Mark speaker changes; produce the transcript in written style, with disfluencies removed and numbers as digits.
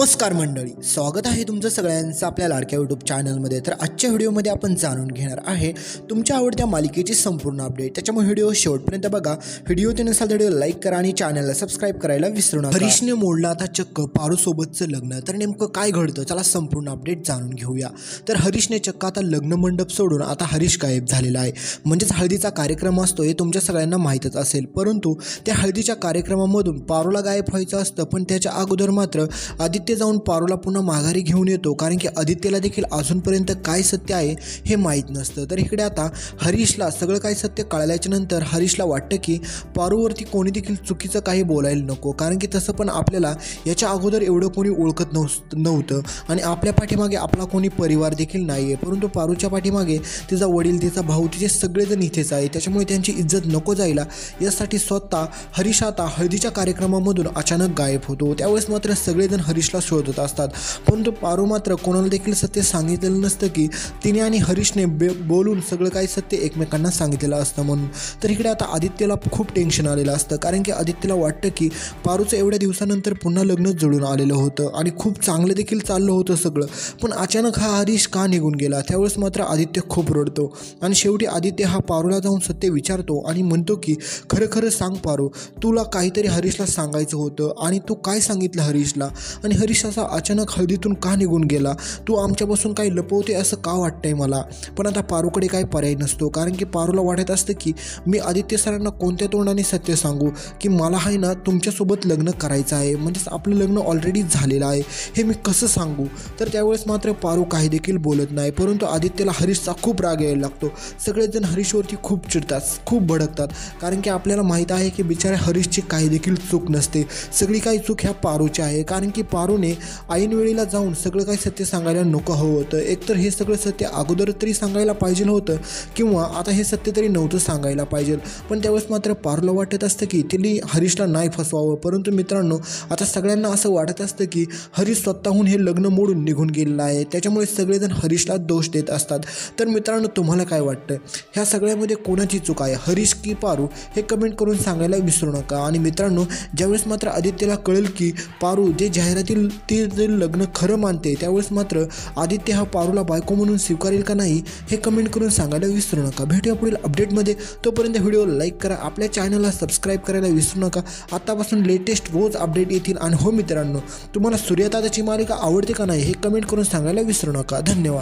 Speaker 1: नमस्कार मंडळी, स्वागत आहे तुमचं सगळ्यांचं आपल्या लाडक्या यूट्यूब चॅनलमध्ये। तर आजच्या व्हिडिओमध्ये आपण जाणून घेणार आहे तुमच्या आवडत्या मालिकेची संपूर्ण अपडेट। त्याच्यामुळे व्हिडिओ शेवटपर्यंत बघा। व्हिडिओ नसेल तर व्हिडिओ लाईक करा आणि चॅनलला सबस्क्राईब करायला विसरू नका। हरीशने मोडला आता चक्क पारूसोबतचं लग्न। तर नेमकं काय घडतं चला संपूर्ण अपडेट जाणून घेऊया। तर हरीशने चक्क आता लग्न मंडप सोडून आता हरीश गायब झालेला आहे। म्हणजेच हळदीचा कार्यक्रम असतो हे तुमच्या सगळ्यांना माहीतच असेल, परंतु त्या हळदीच्या कार्यक्रमामधून पारूला गायब व्हायचं असतं, पण त्याच्या अगोदर मात्र आदित्य जाऊन पारूला पुन्हा माघारी घेऊन येतो, कारण की आदित्यला देखील अजूनपर्यंत काय सत्य आहे हे माहीत नसतं। तर इकडे आता हरीशला सगळं काय सत्य कळल्याच्या नंतर हरीशला वाटतं की पारूवरती कोणी देखील चुकीचं काही बोलायला नको, कारण की तसं पण आपल्याला याच्या अगोदर एवढं कोणी ओळखत नव्हतं आणि आपल्या पाठीमागे आपला कोणी परिवार देखील नाही आहे, परंतु पारूच्या पाठीमागे तिचा वडील, तिचा भाऊ, तिचे सगळेजण इथेच आहे। त्याच्यामुळे त्यांची इज्जत नको जायला यासाठी स्वतः हरीश आता हळदीच्या कार्यक्रमामधून अचानक गायब होतो। त्यावेळेस मात्र सगळेजण हरीशला शोधत असतात, परंतु पारू मात्र कोणाला देखील सत्य सांगितलेलं नसतं की तिने आणि हरीशने बोलून सगळं काही सत्य एकमेकांना सांगितलेलं असतं म्हणून। तर इकडे आता आदित्यला खूप टेन्शन आलेलं असतं, कारण की आदित्यला वाटतं की पारूचं एवढ्या दिवसानंतर पुन्हा लग्न जुळून आलेलं होतं आणि खूप चांगलं देखील चाललं होतं सगळं, पण अचानक हा हरीश का निघून गेला। त्यावेळेस मात्र आदित्य खूप रडतो आणि शेवटी आदित्य हा पारूला जाऊन सत्य विचारतो आणि म्हणतो की खरं खरं सांग पारू, तुला काहीतरी हरीशला सांगायचं होतं आणि तू काय सांगितलं हरीशला, आणि हरीश असा अचानक हळदीतून का निघून गेला, तू आमच्यापासून काही लपवते असं का वाटतंय मला। पण आता पारूकडे काही पर्याय नसतो, कारण की पारूला वाटत असतं की मी आदित्य सरांना कोणत्या तोंडाने सत्य सांगू की मला आहे ना तुमच्यासोबत लग्न करायचं आहे, म्हणजेच आपलं लग्न ऑलरेडी झालेलं आहे, हे मी कसं सांगू। तर त्यावेळेस मात्र पारू काही देखील बोलत नाही, परंतु आदित्यला हरीशचा खूप राग यायला लागतो। सगळेजण हरीशवरती खूप चिडतात, खूप भडकतात, कारण की आपल्याला माहीत आहे की बिचाऱ्या हरीशची काही देखील चूक नसते, सगळी काही चूक ह्या पारूची आहे, कारण की पारूने ऐन वेळेला जाऊन सगळं काही सत्य सांगायला नको हवं होतं। एकतर हे सगळं सत्य अगोदर तरी सांगायला पाहिजे होतं, किंवा आता हे सत्य तरी नव्हतं सांगायला पाहिजे। पण त्यावेळेस मात्र पारूला वाटत असतं की तिने हरीशला नाही फसवावं, परंतु मित्रांनो आता सगळ्यांना असं वाटत असतं की हरीश स्वतःहून हे लग्न मोडून निघून गेलेलं आहे, त्याच्यामुळे सगळेजण हरीशला दोष देत असतात। तर मित्रांनो तुम्हाला काय वाटतं, ह्या सगळ्यामध्ये कोणाची चूक आहे, हरीश की पारू, हे कमेंट करून सांगायला विसरू नका। आणि मित्रांनो ज्यावेळेस मात्र आदित्यला कळेल की पारू जे जाहिरातील ते लग्न खरं मानते, त्यावेळेस मात्र आदित्य हा पारूला बायको म्हणून स्वीकारेल का नाही हे कमेंट करून सांगायला विसरू नका। भेटूया पुढील अपडेटमध्ये, तोपर्यंत व्हिडिओ लाईक करा, आपल्या चॅनलला सबस्क्राईब करायला विसरू नका। आतापासून लेटेस्ट रोज अपडेट येतील। आणि हो मित्रांनो, तुम्हाला सूर्यदादाची मालिका आवडते का नाही हे कमेंट करून सांगायला विसरू नका। धन्यवाद।